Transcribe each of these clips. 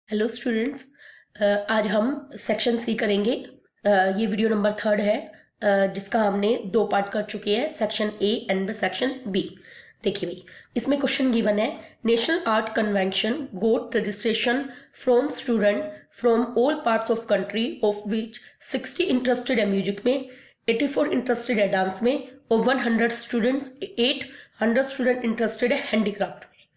Hello students, आज हम section C करेंगे। ये वीडियो नंबर 3 है, जिसका हमने 2 पार्ट कर चुके हैं, section A and section B. देखिए भाई, इसमें क्वेश्चन गिवन है, national art convention got registration from student from all parts of country of which 60 interested है म्यूजिक में, 84 इंटरेस्टेड है डांस में और 800 स्टूडेंट इंटरेस्टेड है हैंडीक्राफ्ट में।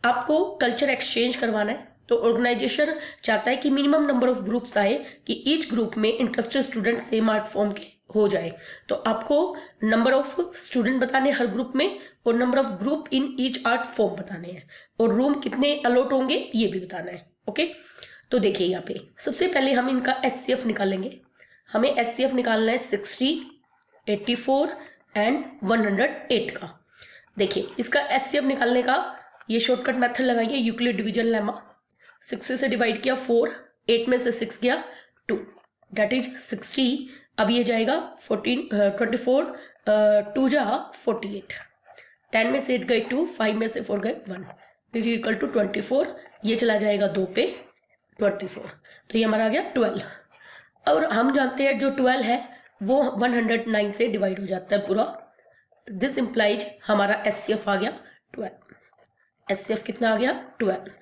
आपको कल्चर एक्सचेंज करवाना है, तो ऑर्गेनाइजेशन चाहता है कि मिनिमम नंबर ऑफ ग्रुप्स आए, कि ईच ग्रुप में interested student sem art form के हो जाए। तो आपको नंबर ऑफ स्टूडेंट बताने हर ग्रुप में और number of group in each art form बताने हैं और रूम कितने अलॉट होंगे ये भी बताना है। ओके, तो देखिए यहाँ पे सबसे पहले हम इनका एचसीएफ निकालेंगे। हमें एचसीएफ निकालना है 60, 84 एंड 108 का। देखिए इसका एचसीएफ निकालने का ये शॉर्टकट मेथड लगाएंगे, यूक्लिड डिवीजन लेमा। 60 से डिवाइड किया 4, 8 में से 6 गया 2, डेट इज 60। अब ये जाएगा 24, 2 जा 48, 10 में से 8 गए 2, 5 में से 4 गए 1, इज इक्वल टू 24। ये चला जाएगा 2 पे 24, तो ये हमारा आ गया 12। और हम जानते हैं जो 12 है वो 109 से डिवाइड हो जाता है पूरा। दिस इंप्लाइज हमारा एचसीएफ आ गया 12। एचसीएफ कितना आ गया 12।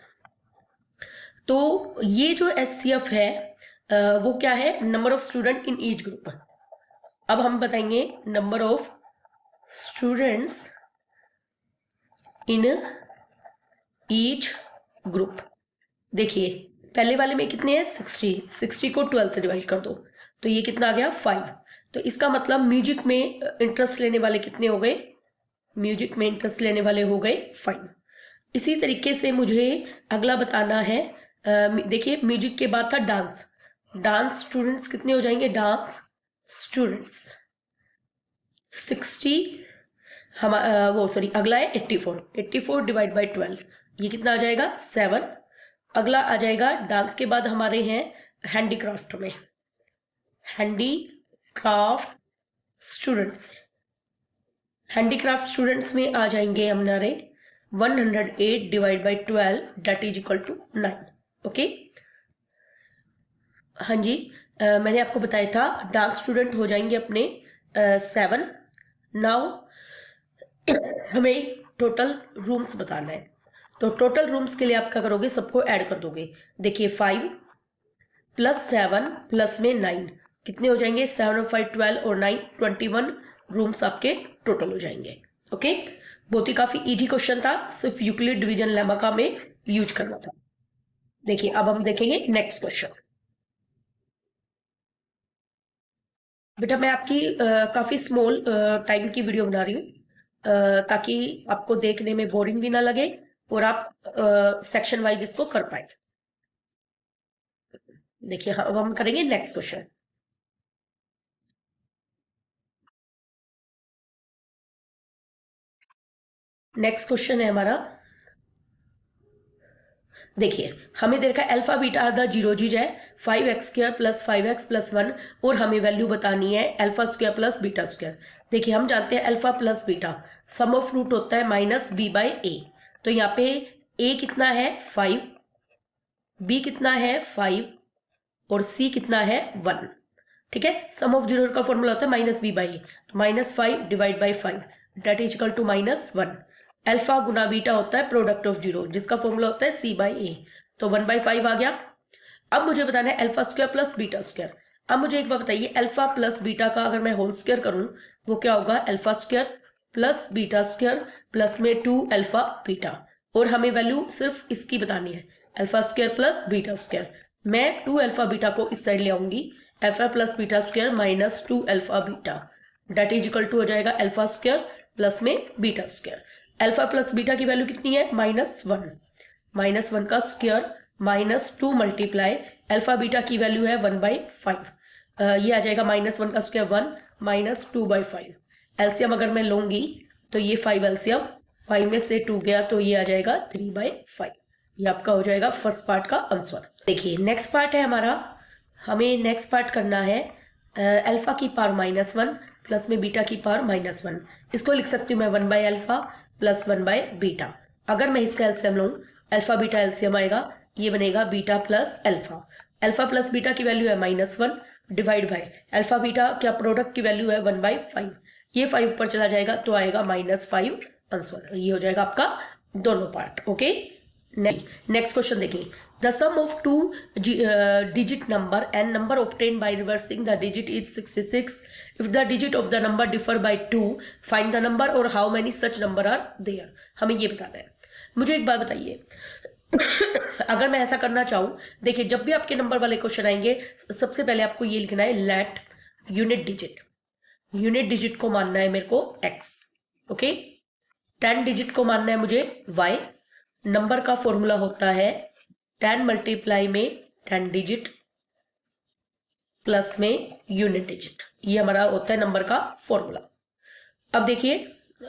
तो ये जो एचसीएफ है वो क्या है, number of student in each group. अब हम बताएंगे number of students in each group. देखिए पहले वाले में कितने हैं 60 को 12 से डिवाइड कर दो, तो ये कितना आ गया 5। तो इसका मतलब म्यूजिक में इंटरेस्ट लेने वाले कितने हो गए, म्यूजिक में इंटरेस्ट लेने वाले हो गए 5। इसी तरीके से मुझे अगला बताना है, देखिए म्यूजिक के बाद था डांस। डांस स्टूडेंट्स कितने हो जाएंगे, डांस स्टूडेंट्स 60, हम अगला है 84 डिवाइड बाई 12, ये कितना आ जाएगा 7। अगला आ जाएगा डांस के बाद हमारे हैं हैंडीक्राफ्ट में, हैंडीक्राफ्ट स्टूडेंट्स। हैंडीक्राफ्ट स्टूडेंट्स में आ जाएंगे हमारे 108 divide by 12, that is equal to 9। Okay, हाँ जी, मैंने आपको बताया था डांस स्टूडेंट हो जाएंगे अपने 7। नाउ हमें टोटल रूम्स बताना है, तो टोटल रूम्स के लिए आप क्या करोगे, सबको ऐड कर दोगे। देखिए 5 + 7 प्लस में 9 कितने हो जाएंगे, 7 और 5 12 और 9 21 रूम्स आपके टोटल हो जाएंगे। ओके, बहुत ही काफी इजी क्वेश्चन था, सिर्फ यूक्लिड डिवीजन लेमा का में यूज करना था। देखिए अब हम देखेंगे नेक्स्ट क्वेश्चन। बेटा मैं आपकी काफी स्मॉल टाइम की वीडियो बना रही हूँ, ताकि आपको देखने में बोरिंग भी ना लगे और आप सेक्शन वाइज इसको कर पाए। देखिए अब हम करेंगे नेक्स्ट क्वेश्चन। नेक्स्ट क्वेश्चन है हमारा, देखिए हमें दे रखा है अल्फा बीटा आधा जीरो जीज है 5x² + 5x + 1, और हमें वैल्यू बतानी है α² + β²। देखिए हम जानते हैं alpha plus beta sum of root होता है -b/a। तो यहाँ पे a कितना है 5, b कितना है 5 और c कितना है 1। ठीक है, सम ऑफ जीरो का फॉर्मूला होता है -b/a, तो -5 divide by 5 that is equal to -1। Alpha गुना बीटा होता है प्रोडक्ट ऑफ जीरो, जिसका फॉर्मूला होता है c/a, तो 1/5 आ गया। अब मुझे बताना है α² + β²। अब मुझे एक बात बताइए, अल्फा प्लस बीटा का अगर मैं होल स्क्वायर करूं वो क्या होगा, α² + β² प्लस में 2 अल्फा बीटा, और हमें वैल्यू सिर्फ इसकी बतानी है α² + β²। मैं 2 अल्फा बीटा को इस साइड ले आऊंगी, alpha plus β² minus 2 alpha beta that is equal to हो जाएगा α² प्लस में β²। अल्फा प्लस बीटा की वैल्यू कितनी है -1, -1 का स्क्वायर -2 मल्टीप्लाई अल्फा बीटा की वैल्यू है 1/5, ये आ जाएगा -1 का स्क्वायर 1 -2/5। एलसीएम अगर मैं लूंगी तो ये 5 एलसीएम, 5 में से 2 गया तो ये आ जाएगा 3/5। ये आपका हो जाएगा फर्स्ट पार्ट का आंसर। देखिए नेक्स्ट पार्ट है हमारा, हमें नेक्स्ट पार्ट करना है अल्फा की पावर -1 प्लस में बीटा की पावर -1। इसको लिख सकती हूँ मैं 1/α + 1/β। अगर मैं इसका एलसीएम लूँ, अल्फा बीटा एलसीएम आएगा ये बनेगा beta plus alpha. Alpha plus beta की वैल्यू है -1 डिवाइड बाय अल्फा बीटा क्या प्रोडक्ट की वैल्यू है 1/5। ये 5 ऊपर चला जाएगा तो आएगा -5 आंसर। ये हो जाएगा आपका दोनों पार्ट। ओके, नेक्स्ट क्वेश्चन देखिए। The sum of two digit number and number obtain by reversing the digit is 66। If the digit of the number differ by 2 find the number और how many such numbers are there. हमें ये बताना है। मुझे एक बात बताइए अगर मैं ऐसा करना चाहूं, देखिए जब भी आपके नंबर वाले क्वेश्चन आएंगे सबसे पहले आपको ये लिखना है लेट यूनिट डिजिट को मानना है मेरे को x। ओके, 10 डिजिट को मानना है मुझे y। नंबर का फॉर्मूला होता है 10 मल्टीप्लाई में 10 डिजिट प्लस में यूनिट डिजिट। ये हमारा होता है नंबर का फॉर्मूला। अब देखिए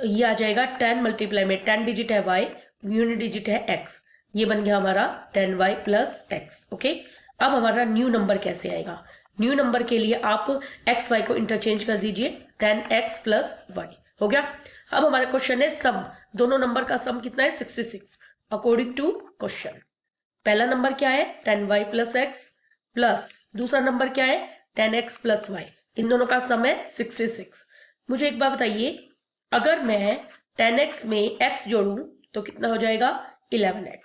ये आ जाएगा 10 मल्टीप्लाई में 10 डिजिट है y, यूनिट डिजिट है x। ये बन गया हमारा 10y प्लस x। ओके, अब हमारा न्यू नंबर कैसे आएगा? न्यू नंबर के लिए आप x y को इंटरचेंज कर दीजिए, 10x प्लस y हो गया। अब हमारा क्वेश्चन है सम, दोनों नंबर का सम कितना है 66 अकॉर्डिंग टू क्वेश्चन। पहला नंबर क्या है 10y प्लस x प्लस दूसरा नंबर क्या है 10x प्लस y। इन दोनों का सम है 66। मुझे एक बात बताइए, अगर मैं 10x में x जोड़ूं तो कितना हो जाएगा 11x।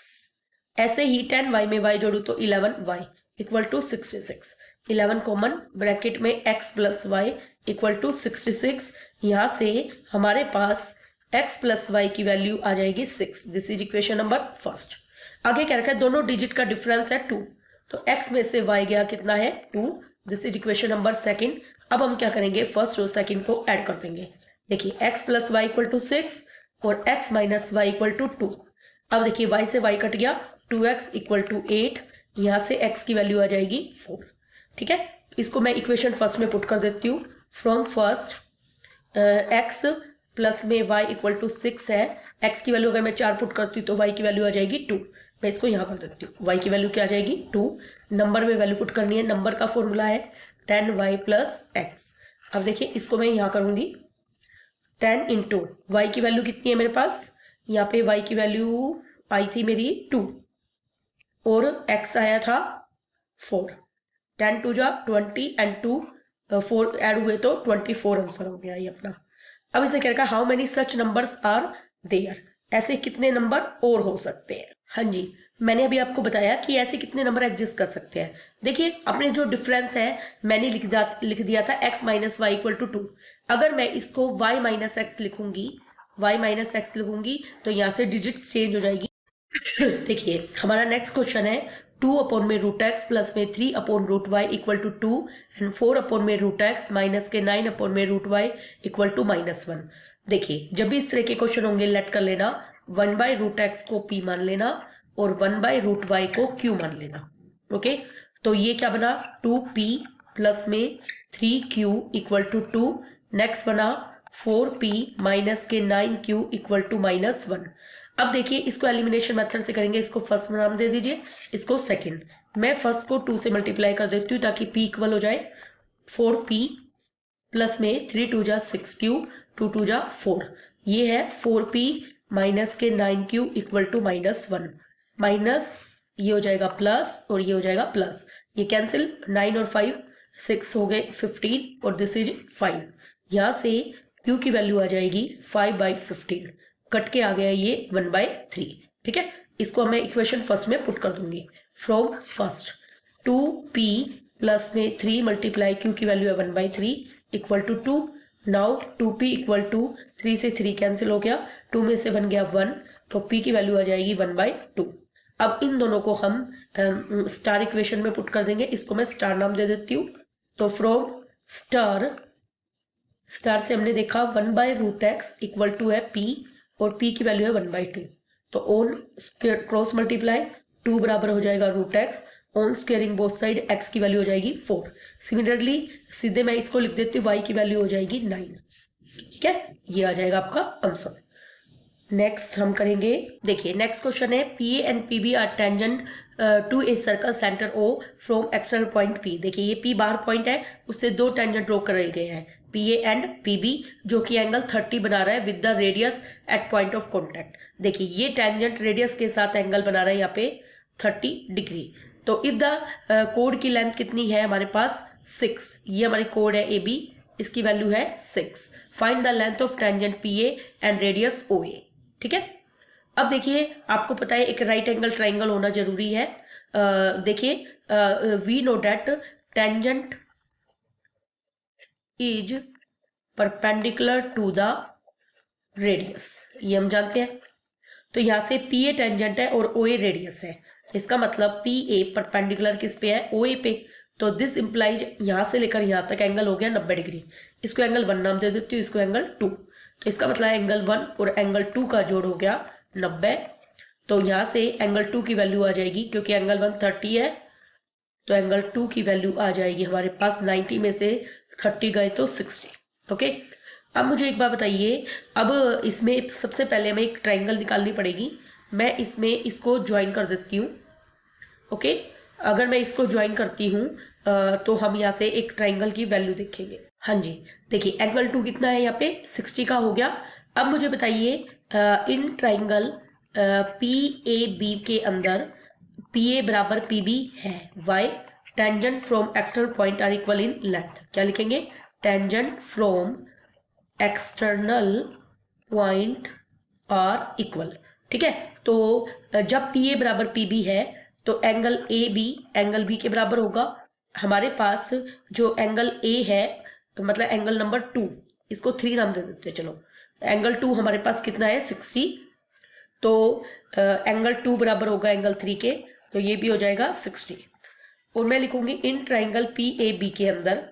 ऐसे ही 10y में y जोड़ूं तो 11y equal to 66। 11 common bracket में x plus y equal to 66। यहां से हमारे पास x प्लस y की वैल्यू आ जाएगी 6। This is equation number first. आगे क्या रखा है, दोनों डिजिट का डिफरेंस है 2, तो x में से y गया कितना है 2। This is equation number second. अब हम क्या करेंगे, फर्स्ट और सेकंड को ऐड कर देंगे। देखिए x plus y equal to 6 और x minus y equal to 2। अब देखिए y से y कट गया, 2x इक्वल टू 8। यहां से x की वैल्यू आ जाएगी 4। ठीक है, इसको मैं इक्वेशन फर्स्ट में पुट कर देती हूँ। फ्रॉम फर्स्ट x प्लस में y इक्वल टू 6 है। x की वैल्यू अगर मैं 4 पुट करती हूँ तो y की वैल्यू आ जाएगी 2। मैं इसको यहाँ कर देती हूँ, y की वैल्यू क्या आ जाएगी 2। नंबर में वैल्यू पुट करनी है, नंबर का फॉर्मूला है 10y प्लस x। अब देखिए इसको मैं यहाँ करूँगी 10 इंटू वाई की वैल्यू कितनी है मेरे पास, यहाँ पे y की वैल्यू आई थी मेरी 2 और x आया था 4। 10 टू जा 20 एंड 2 4 ऐड हुए तो 24 आंसर हो गया ये अपना। अब इसे क्या रखा, how many such numbers are there, ऐसे कितने नंबर और हो सकते हैं। हाँ जी, मैंने अभी आपको बताया कि ऐसे कितने नंबर एग्जिस्ट कर सकते हैं। देखिए अपने जो डिफरेंस है मैंने लिख दिया था x minus y equal to 2। अगर मैं इसको y माइनस एक्स लिखूंगी, y माइनस एक्स लिखूंगी तो यहाँ से डिजिट चेंज हो जाएगी। देखिए हमारा नेक्स्ट क्वेश्चन है 2 अपॉन में रूट एक्स प्लस में 3 upon root y equal to 2 and 4 upon में रूट एक्स माइनस के 9 अपॉन में रूट वाई इक्वल टू -1। देखिए जब भी इस तरह के क्वेश्चन होंगे लेट कर लेना, 1 बाई रूट एक्स को p मान लेना और 1 बाई रूट वाई को q मान लेना। ओके, तो ये क्या बना 2p प्लस में 3q इक्वल टू 2। नेक्स्ट बना 4p माइनस के 9q इक्वल टू -1। अब देखिए इसको एलिमिनेशन मेथड से करेंगे, इसको फर्स्ट नाम दे दीजिए, इसको सेकंड। मैं फर्स्ट को 2 से मल्टीप्लाई कर देती हूँ ताकि p इक्वल हो जाए 4p प्लस में 3 2 जा 6q 2 2 जा 4। ये है 4p माइनस के 9q इक्वल टू -1 माइनस ये हो जाएगा प्लस और ये हो जाएगा प्लस, ये कैंसिल 9 और 5 6 हो गए 15 और दिस इज 5। यहाँ से q की वैल्यू आ जाएगी 5/15, कट के आ गया ये 1/3। ठीक है, इसको मैं इक्वेशन फर्स्ट में पुट कर दूंगी। फ्रॉम फर्स्ट 2p प्लस में 3 मल्टीप्लाई q की वैल्यू है 1/3 equal to 2। Now 2p equal to 3 से 3 कैंसिल हो गया, 2 में से 1 गया 1, तो p की वैल्यू आ जाएगी 1/2। अब इन दोनों को हम स्टार इक्वेशन में पुट कर देंगे, इसको मैं स्टार नाम दे देती हूँ। तो फ्रॉम स्टार से हमने देखा 1 by root x equal to है p और p की वैल्यू है 1/2। तो ऑन क्रॉस मल्टीप्लाई 2 बराबर हो जाएगा root x, on squaring both side x की वैल्यू हो जाएगी 4। सिमिलरली सीधे मैं इसको लिख देती हूँ, y की वैल्यू हो जाएगी 9। ठीक है, ये आ जाएगा आपका आंसर। नेक्स्ट हम करेंगे, देखिए नेक्स्ट क्वेश्चन है P A and P B are tangent to a circle centre O from external point P. देखिए ये पी बाहर पॉइंट है, उससे 2 टेंजेंट ड्रॉ करे गए हैं P A and P B, जो कि एंगल 30 बना रहा है with the radius at point of contact. देखिए ये टेंजेंट रेडियस के साथ एंगल बना रहा है यहाँ पे 30 डिग्री। तो इफ द कोड की लेंथ कितनी है हमारे पास 6, ये हमारी कोड है ए बी, इसकी वैल्यू है 6। Find the length of tangent P A and radius O A. ठीक है, अब देखिए आपको पता है एक राइट एंगल ट्राइंगल होना जरूरी है। देखिए we know that tangent is perpendicular to the radius, ये हम जानते हैं। तो यहाँ से पी ए टेंजेंट है और ओ ए रेडियस है, इसका मतलब पी ए परपेंडिकुलर किस पे है, ओ ए पे। तो दिस इंप्लाइज यहाँ से लेकर यहाँ तक एंगल हो गया 90 डिग्री। इसको एंगल 1 नाम दे देती हूँ, इसको एंगल 2। तो इसका मतलब एंगल 1 और एंगल 2 का जोड़ हो गया 90। तो यहाँ से एंगल 2 की वैल्यू आ जाएगी, क्योंकि एंगल 1 30 है, तो एंगल 2 की वैल्यू आ जाएगी हमारे पास 90 में से 30 गए तो 60। ओके, अब मुझे एक बात बताइए, अब इसमें सबसे पहले हमें एक ट्राइंगल निकालनी पड़ेगी। मैं इसमें इसको ज्वाइन कर देती हूँ। ओके, अगर मैं इसको ज्वाइन करती हूँ तो हम यहाँ से एक ट्राइंगल की वैल्यू देखेंगे। हाँ जी, देखिए एंगल 2 कितना है यहाँ पे 60 का हो गया। अब मुझे बताइए in triangle P A B के अंदर पी ए बराबर पी बी है, why tangent from external point are equal in length. क्या लिखेंगे, tangent from external point are equal. ठीक है, तो जब पी ए बराबर पी बी है तो angle A B angle B के बराबर होगा। हमारे पास जो एंगल ए है मतलब एंगल नंबर 2, इसको 3 नाम दे देते हैं। चलो, एंगल 2 हमारे पास कितना है 60, तो एंगल 2 बराबर होगा एंगल 3 के, तो ये भी हो जाएगा 60। और मैं लिखूंगी in triangle P A B के अंदर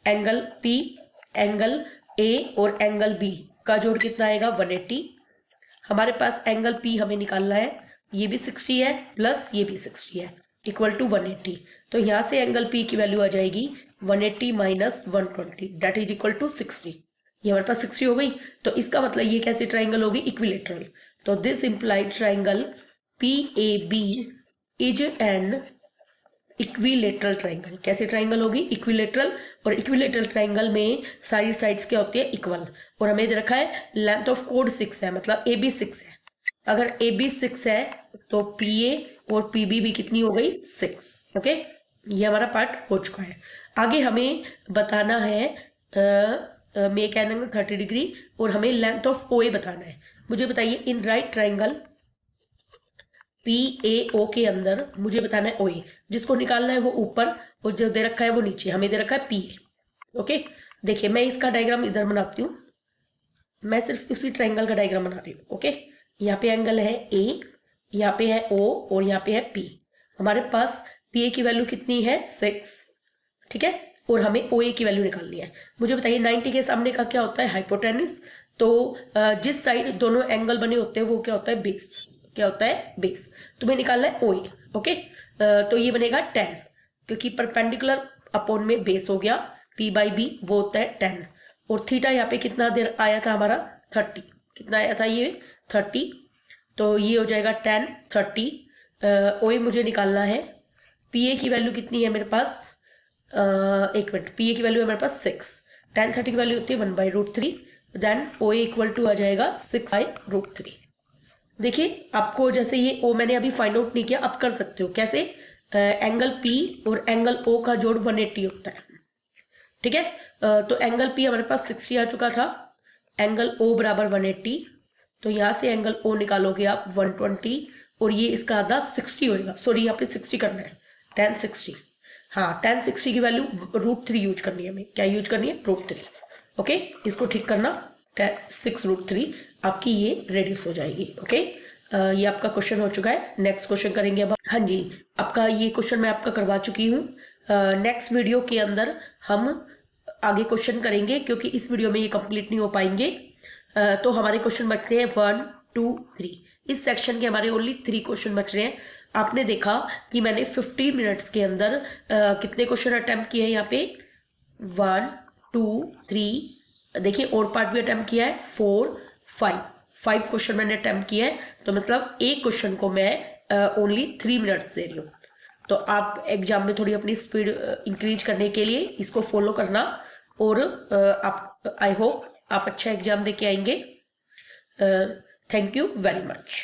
एंगल पी, एंगल ए और एंगल बी का जोड़ कितना आएगा 180। हमारे पास एंगल पी हमें निकालना है, ये भी 60 है प्लस ये भी 60 है, इक्वल टू 180। तो यहाँ से एंगल पी की वैल्यू आ जाएगी 180 minus 120 that is equal to 60। ये हमारे पास 60 हो गई। तो इसका मतलब ये कैसी ट्राइंगल होगी, इक्विलेटरल। तो this implied triangle P A B is an equilateral triangle. कैसे ट्राइंगल होगी, इक्विलेटरल। और इक्विलेटरल ट्राइंगल में सारी साइड्स क्या होती है, इक्वल। और हमें दे रखा है लेंथ ऑफ कोड 6 है, मतलब ए बी 6 है। अगर ए बी 6 है तो पी ए और पी बी भी कितनी हो गई 6। ओके, ये हमारा पार्ट हो चुका है। आगे हमें बताना है मेक एन एंगल 30 डिग्री और हमें लेंथ ऑफ ओ ए बताना है। मुझे बताइए in right triangle P A O के अंदर मुझे बताना है ओ ए, जिसको निकालना है वो ऊपर और जो दे रखा है वो नीचे। हमें दे रखा है पी ए। ओके, देखिए मैं इसका डायग्राम इधर बनाती हूँ, मैं सिर्फ उसी ट्राइंगल का डायग्राम बना रही हूँ। ओके, यहाँ पे एंगल है ए, यहाँ पे है ओ और यहाँ पे है पी। हमारे पास पी ए की वैल्यू कितनी है 6। ठीक है, और हमें ओ ए की वैल्यू निकालनी है। मुझे बताइए 90 के सामने का क्या होता है, हाइपोटेन्यूज। तो जिस साइड दोनों एंगल बने होते हैं वो क्या होता है, बेस। क्या होता है, बेस। तुम्हें निकालना है ओ ए। ओके, तो ये बनेगा 10, क्योंकि परपेंडिकुलर अपॉन में बेस हो गया, पी बाई बी वो होता है 10। और थीटा यहाँ पे कितना देर आया था हमारा 30। कितना आया था ये 30, तो ये हो जाएगा 10 30। ओ ए मुझे निकालना है। पी ए की वैल्यू कितनी है मेरे पास, एक मिनट, पी ए की वैल्यू है मेरे पास 6। 10 30 की वैल्यू होती है 1/√3, then O A equal to आ जाएगा 6/√3। देखिए आपको जैसे ये ओ मैंने अभी फाइंड आउट नहीं किया, आप कर सकते हो कैसे, एंगल पी और एंगल ओ का जोड़ 180 होता है। ठीक है, तो एंगल पी हमारे पास 60 आ चुका था, एंगल ओ बराबर 180, तो यहाँ से एंगल ओ निकालोगे आप 120 और ये इसका आधा 60 होएगा। सॉरी, यहाँ पे 60 करना है, tan 60। हाँ, tan 60 की वैल्यू √3 यूज करनी है हमें। क्या यूज करनी है, √3। ओके, इसको ठीक करना, 6√3 आपकी ये रेडियस हो जाएगी। ओके, ये आपका क्वेश्चन हो चुका है। नेक्स्ट क्वेश्चन करेंगे अब। हाँ जी, आपका ये क्वेश्चन मैं आपका करवा चुकी हूँ। नेक्स्ट वीडियो के अंदर हम आगे क्वेश्चन करेंगे, क्योंकि इस वीडियो में ये कंप्लीट नहीं हो पाएंगे। तो हमारे क्वेश्चन बचते हैं 1 2 3। इस सेक्शन के हमारे ओनली 3 क्वेश्चन बच रहे हैं। आपने देखा कि मैंने 15 मिनट्स के अंदर कितने क्वेश्चन अटेम्प्ट किए हैं, यहाँ पे 1 2 3, देखिए और पार्ट भी अटेम्प्ट किया है 4 5 क्वेश्चन मैंने अटेम्प्ट किया है। तो मतलब एक क्वेश्चन को मैं ओनली 3 मिनट्स दे रही हूँ। तो आप एग्जाम में थोड़ी अपनी स्पीड इंक्रीज करने के लिए इसको फॉलो करना, और आप आई होप आप अच्छा एग्जाम देके आएंगे। Thank you very much.